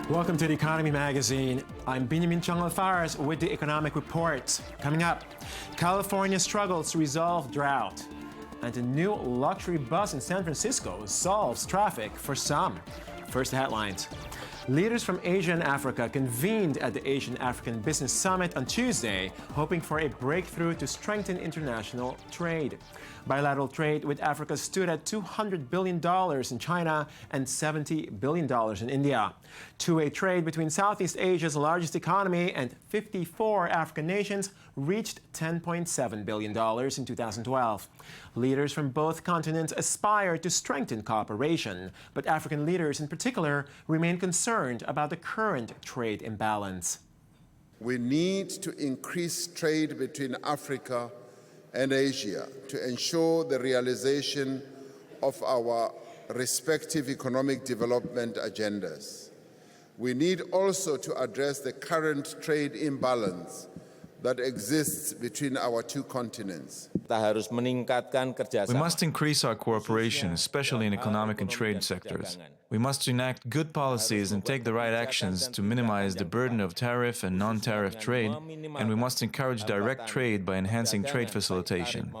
Welcome to the Economy Magazine. I'm Benjamin Chung Alfares with the Economic Report. Coming up, California struggles to resolve drought. And a new luxury bus in San Francisco solves traffic for some. First, the headlines. Leaders from Asia and Africa convened at the Asian African Business Summit on Tuesday, hoping for a breakthrough to strengthen international trade. Bilateral trade with Africa stood at $200 billion in China and $70 billion in India. Two-way trade between Southeast Asia's largest economy and 54 African nations reached $10.7 billion in 2012. Leaders from both continents aspire to strengthen cooperation, but African leaders in particular remain concerned about the current trade imbalance. We need to increase trade between Africa and Asia to ensure the realization of our respective economic development agendas. We need also to address the current trade imbalance that exists between our two continents. We must increase our cooperation, especially in economic and trade sectors. We must enact good policies and take the right actions to minimize the burden of tariff and non-tariff trade, and we must encourage direct trade by enhancing trade facilitation.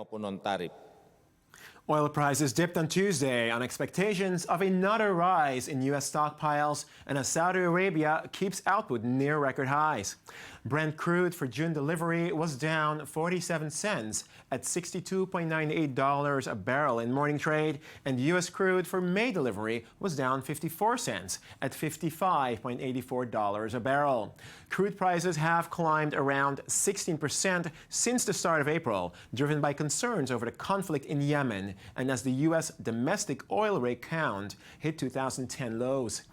Oil prices dipped on Tuesday on expectations of another rise in U.S. stockpiles and as Saudi Arabia keeps output near record highs. Brent crude for June delivery was down 47 cents at $62.98 a barrel in morning trade, and U.S. crude for May delivery was down 54 cents at $55.84 a barrel. Crude prices have climbed around 16% since the start of April, driven by concerns over the conflict in Yemen and as the U.S. domestic oil rig count hit 2010 lows.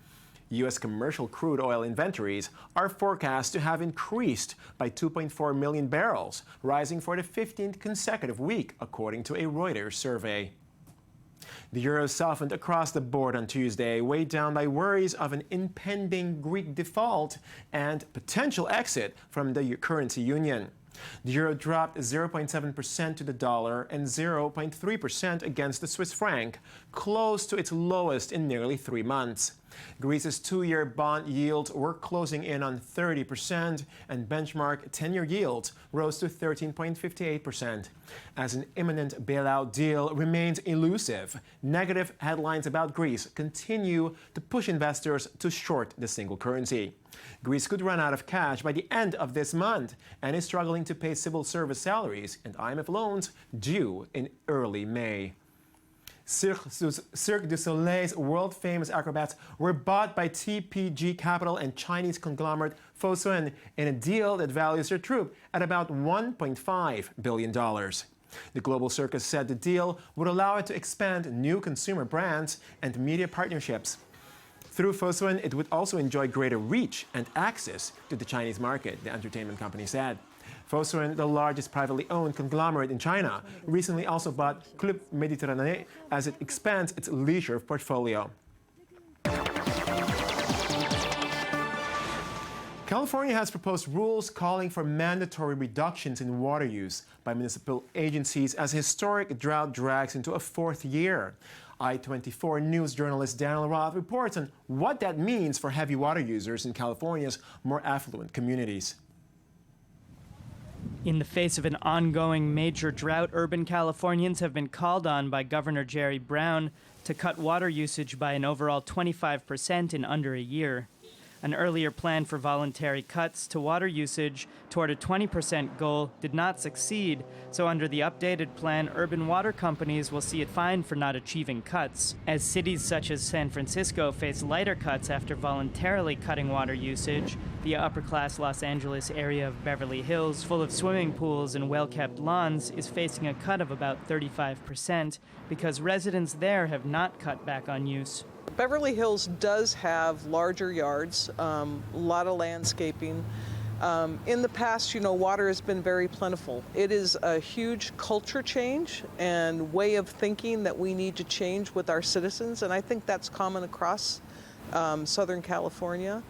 U.S. commercial crude oil inventories are forecast to have increased by 2.4 million barrels, rising for the 15th consecutive week, according to a Reuters survey. The euro softened across the board on Tuesday, weighed down by worries of an impending Greek default and potential exit from the currency union. The euro dropped 0.7% to the dollar and 0.3% against the Swiss franc, close to its lowest in nearly 3 months. Greece's two-year bond yields were closing in on 30%, and benchmark 10-year yields rose to 13.58%. As an imminent bailout deal remains elusive, negative headlines about Greece continue to push investors to short the single currency. Greece could run out of cash by the end of this month and is struggling to pay civil service salaries and IMF loans due in early May. Cirque du Soleil's world-famous acrobats were bought by TPG Capital and Chinese conglomerate Fosun in a deal that values their troupe at about $1.5 billion. The global circus said the deal would allow it to expand new consumer brands and media partnerships. Through Fosun, it would also enjoy greater reach and access to the Chinese market, the entertainment company said. Fosun, the largest privately owned conglomerate in China, recently also bought Club Méditerranée as it expands its leisure portfolio. California has proposed rules calling for mandatory reductions in water use by municipal agencies as historic drought drags into a fourth year. I-24 News journalist Daniel Roth reports on what that means for heavy water users in California's more affluent communities. In the face of an ongoing major drought, urban Californians have been called on by Governor Jerry Brown to cut water usage by an overall 25% in under a year. An earlier plan for voluntary cuts to water usage toward a 20% goal did not succeed, so under the updated plan, urban water companies will see it fined for not achieving cuts. As cities such as San Francisco face lighter cuts after voluntarily cutting water usage, the upper-class Los Angeles area of Beverly Hills, full of swimming pools and well-kept lawns, is facing a cut of about 35% because residents there have not cut back on use. Beverly Hills does have larger yards, a lot of landscaping. In the past, water has been very plentiful. It is a huge culture change and way of thinking that we need to change with our citizens, and I think that's common across Southern California.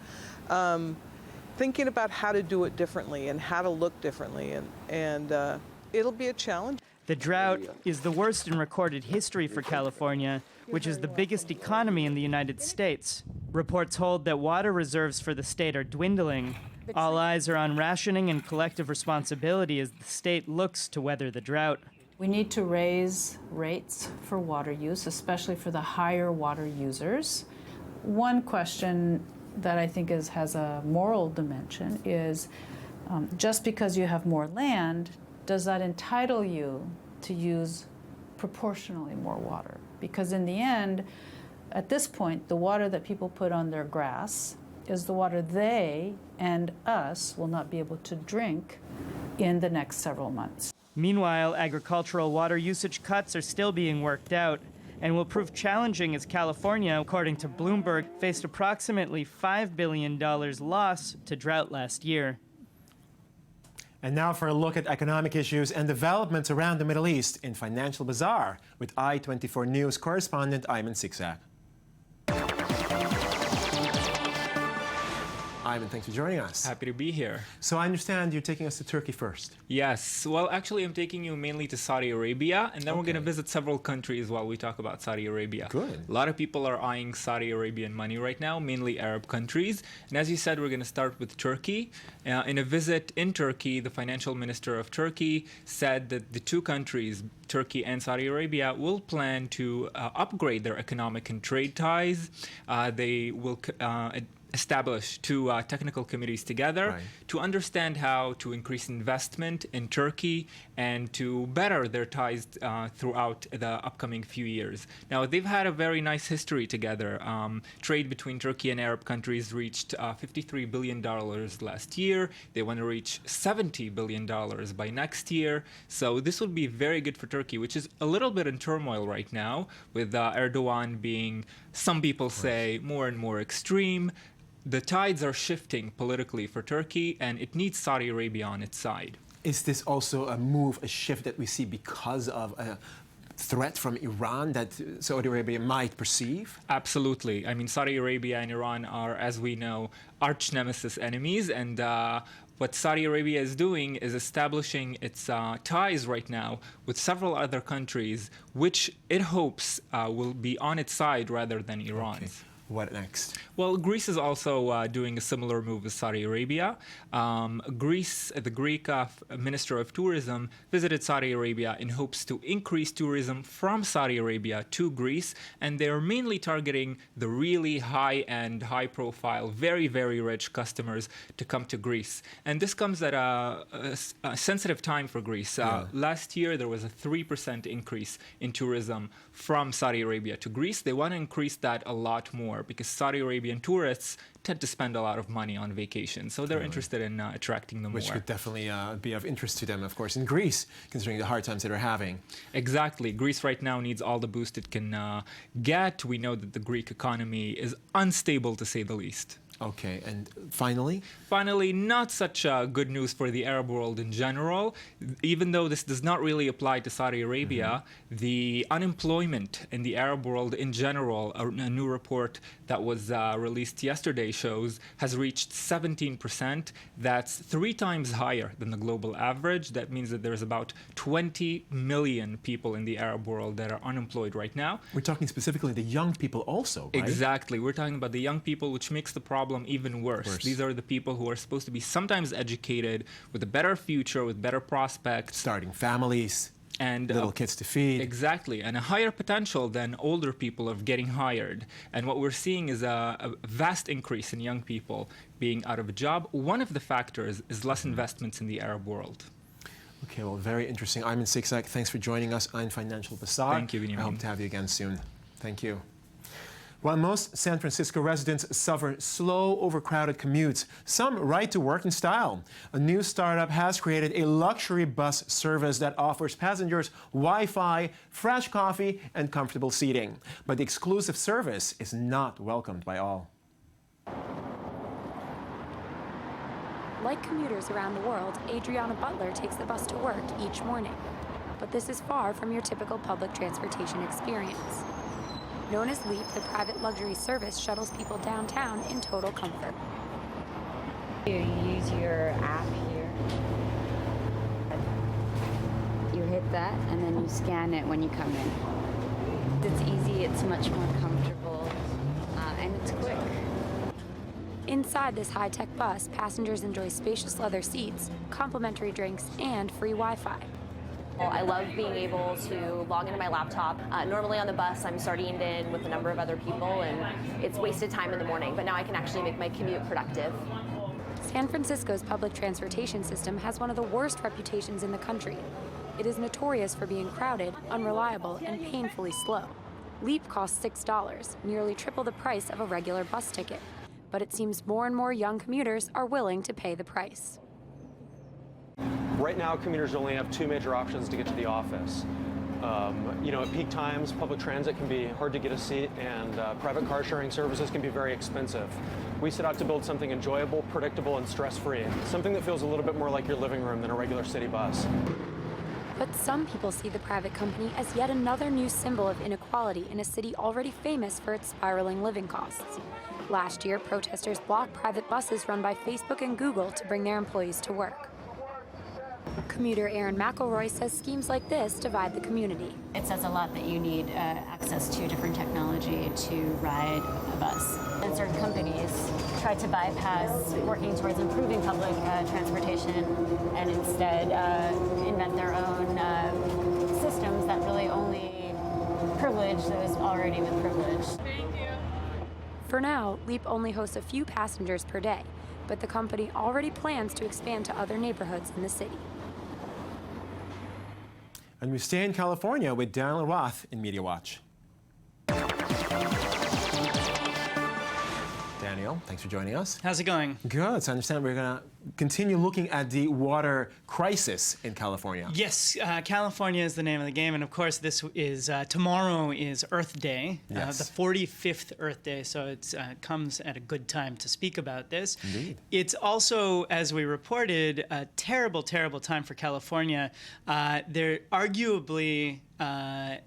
thinking about how to do it differently and how to look differently, and it'll be a challenge. The drought is the worst in recorded history for California, which is the biggest economy in the United States. Reports hold that water reserves for the state are dwindling. All eyes are on rationing and collective responsibility as the state looks to weather the drought. We need to raise rates for water use, especially for the higher water users. One question that I think has a moral dimension is just because you have more land, does that entitle you to use proportionally more water? Because in the end, at this point, the water that people put on their grass is the water they and us will not be able to drink in the next several months. Meanwhile, agricultural water usage cuts are still being worked out and will prove challenging as California, according to Bloomberg, faced approximately $5 billion loss to drought last year. And now for a look at economic issues and developments around the Middle East in Financial Bazaar with I-24 News correspondent Ayman Siksak. Ayman, thanks for joining us. Happy to be here. So I understand you're taking us to Turkey first. Yes. Well, actually, I'm taking you mainly to Saudi Arabia, and then we're going to visit several countries while we talk about Saudi Arabia. Good. A lot of people are eyeing Saudi Arabian money right now, mainly Arab countries. And as you said, we're going to start with Turkey. In a visit in Turkey, the financial minister of Turkey said that the two countries, Turkey and Saudi Arabia, will plan to upgrade their economic and trade ties. They will establish two technical committees together to understand how to increase investment in Turkey and to better their ties throughout the upcoming few years. Now, they've had a very nice history together. Trade between Turkey and Arab countries reached $53 billion last year. They want to reach $70 billion by next year. So this would be very good for Turkey, which is a little bit in turmoil right now, with Erdogan being, some people say, more and more extreme. The tides are shifting politically for Turkey, and it needs Saudi Arabia on its side. Is this also a move, a shift that we see because of a threat from Iran that Saudi Arabia might perceive? Absolutely. I mean, Saudi Arabia and Iran are, as we know, arch nemesis enemies, and what Saudi Arabia is doing is establishing its ties right now with several other countries, which it hopes will be on its side rather than Iran's. Okay. What next? Well, Greece is also doing a similar move with Saudi Arabia. Greece, the Greek Minister of Tourism, visited Saudi Arabia in hopes to increase tourism from Saudi Arabia to Greece, and they're mainly targeting the really high-end, high-profile, very, very rich customers to come to Greece. And this comes at a sensitive time for Greece. Last year, there was a 3% increase in tourism from Saudi Arabia to Greece. They want to increase that a lot more, because Saudi Arabian tourists tend to spend a lot of money on vacation. So they're interested in attracting them more. Which could definitely be of interest to them, of course, in Greece, considering the hard times that they're having. Exactly. Greece right now needs all the boost it can get. We know that the Greek economy is unstable, to say the least. Okay, and finally? Finally, not such good news for the Arab world in general. Even though this does not really apply to Saudi Arabia, the unemployment in the Arab world in general, a new report that was released yesterday shows, has reached 17%. That's 3 times higher than the global average. That means that there's about 20 million people in the Arab world that are unemployed right now. We're talking specifically the young people also, right? Exactly. We're talking about the young people, which makes the problem even worse. These are the people who are supposed to be sometimes educated, with a better future, with better prospects. Starting families. And little kids to feed. Exactly, and a higher potential than older people of getting hired. And what we're seeing is a vast increase in young people being out of a job. One of the factors is less investments in the Arab world. Okay, well, very interesting. Ayman Siksak, thanks for joining us on Financial Bazaar. Thank you, Benjamin. I hope to have you again soon. Thank you. While most San Francisco residents suffer slow, overcrowded commutes, some ride to work in style. A new startup has created a luxury bus service that offers passengers Wi-Fi, fresh coffee, and comfortable seating. But the exclusive service is not welcomed by all. Like commuters around the world, Adriana Butler takes the bus to work each morning. But this is far from your typical public transportation experience. Known as Leap, the private luxury service shuttles people downtown in total comfort. You use your app here. You hit that, and then you scan it when you come in. It's easy, it's much more comfortable, and it's quick. Inside this high-tech bus, passengers enjoy spacious leather seats, complimentary drinks, and free Wi-Fi. Well, I love being able to log into my laptop. Normally on the bus, I'm sardined in with a number of other people, and it's wasted time in the morning, but now I can actually make my commute productive. San Francisco's public transportation system has one of the worst reputations in the country. It is notorious for being crowded, unreliable, and painfully slow. Leap costs $6, nearly triple the price of a regular bus ticket. But it seems more and more young commuters are willing to pay the price. Right now, commuters only have two major options to get to the office. At peak times, public transit can be hard to get a seat, and private car sharing services can be very expensive. We set out to build something enjoyable, predictable, and stress-free, something that feels a little bit more like your living room than a regular city bus. But some people see the private company as yet another new symbol of inequality in a city already famous for its spiraling living costs. Last year, protesters blocked private buses run by Facebook and Google to bring their employees to work. Commuter Aaron McElroy says schemes like this divide the community. It says a lot that you need access to different technology to ride a bus. And certain companies try to bypass working towards improving public transportation and instead invent their own systems that really only privilege those already with privilege. Thank you. For now, Leap only hosts a few passengers per day, but the company already plans to expand to other neighborhoods in the city. And we stay in California with Daniel Roth in Media Watch. Daniel, thanks for joining us. How's it going? Good. So I understand we're going to continue looking at the water crisis in California. Yes, California is the name of the game, and of course, this is tomorrow is Earth Day, Yes. the 45th Earth Day. So it comes at a good time to speak about this. Indeed. It's also, as we reported, a terrible, terrible time for California. They're arguably.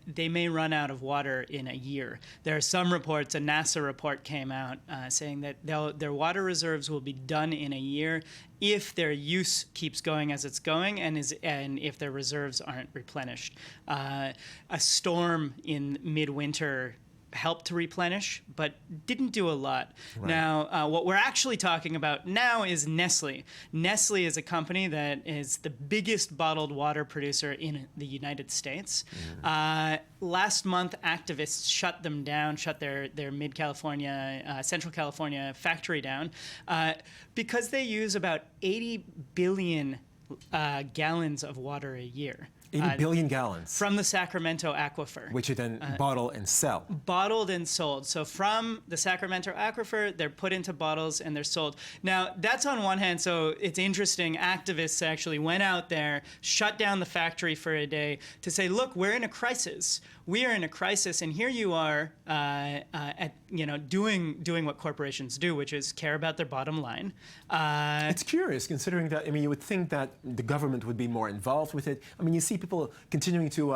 They may run out of water in a year. There are some reports, a NASA report came out saying that their water reserves will be done in a year if their use keeps going as it's going and if their reserves aren't replenished. A storm in midwinter helped to replenish, but didn't do a lot. Right. Now, what we're actually talking about now is Nestle. Nestle is a company that is the biggest bottled water producer in the United States. Last month, activists shut them down, shut their mid-California, Central California factory down because they use about 80 billion gallons of water a year. 80 billion gallons. From the Sacramento aquifer. Which you then bottle and sell. Bottled and sold. So from the Sacramento aquifer, they're put into bottles and they're sold. Now, that's on one hand, so it's interesting. Activists actually went out there, shut down the factory for a day to say, look, we're in a crisis. We are in a crisis, and here you are doing what corporations do, which is care about their bottom line. It's curious, considering that, you would think that the government would be more involved with it. You see people continuing to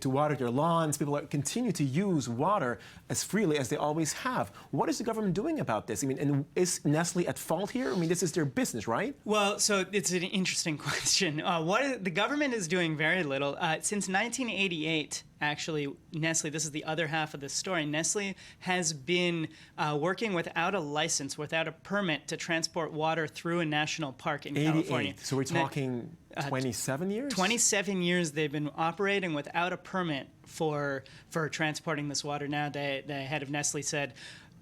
water their lawns. People continue to use water as freely as they always have. What is the government doing about this? And is Nestle at fault here? This is their business, right? Well, so it's an interesting question. The government is doing very little. Since 1988, actually, Nestle, this is the other half of the story, Nestle has been working without a license, without a permit to transport water through a national park in California. So we're talking 27 years? 27 years they've been operating without a permit for transporting this water. Now the head of Nestle said,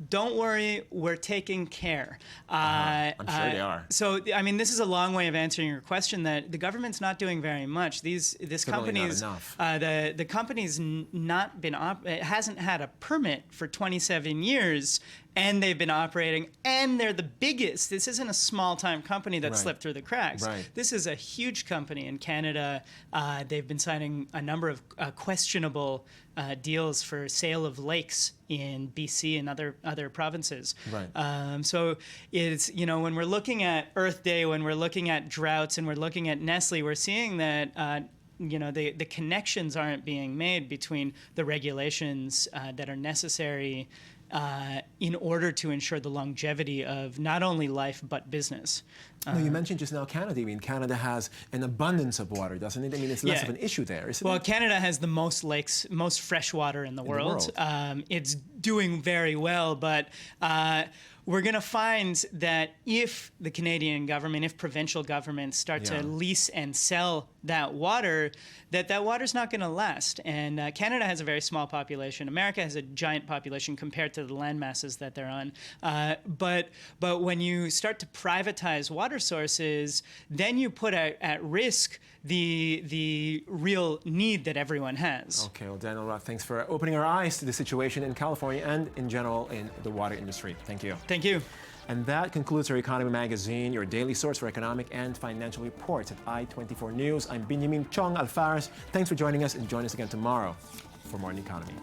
don't worry, we're taking care. I'm sure they are. So, this is a long way of answering your question that the government's not doing very much. This company's the company's not been it hasn't had a permit for 27 years, and they've been operating, and they're the biggest. This isn't a small-time company that slipped through the cracks. Right. This is a huge company in Canada. They've been signing a number of questionable deals for sale of lakes in BC and other provinces. Right. So it's, when we're looking at Earth Day, when we're looking at droughts, and we're looking at Nestle, we're seeing that the connections aren't being made between the regulations that are necessary in order to ensure the longevity of not only life but business. No, you mentioned just now Canada. I mean, Canada has an abundance of water, doesn't it? I mean, it's less of an issue there, isn't it? Well, Canada has the most lakes, most fresh water in the world. It's doing very well, but we're going to find that if the Canadian government, if provincial governments start to lease and sell that water, that water's not going to last. And Canada has a very small population. America has a giant population compared to the land masses that they're on. But when you start to privatize water sources, then you put at risk the real need that everyone has. Okay, well, Daniel, thanks for opening our eyes to the situation in California and in general in the water industry. Thank you. Thank you. And that concludes our Economy Magazine, your daily source for economic and financial reports at I-24 News. I'm Benjamin Chong Alfares. Thanks for joining us, and join us again tomorrow for more on the economy.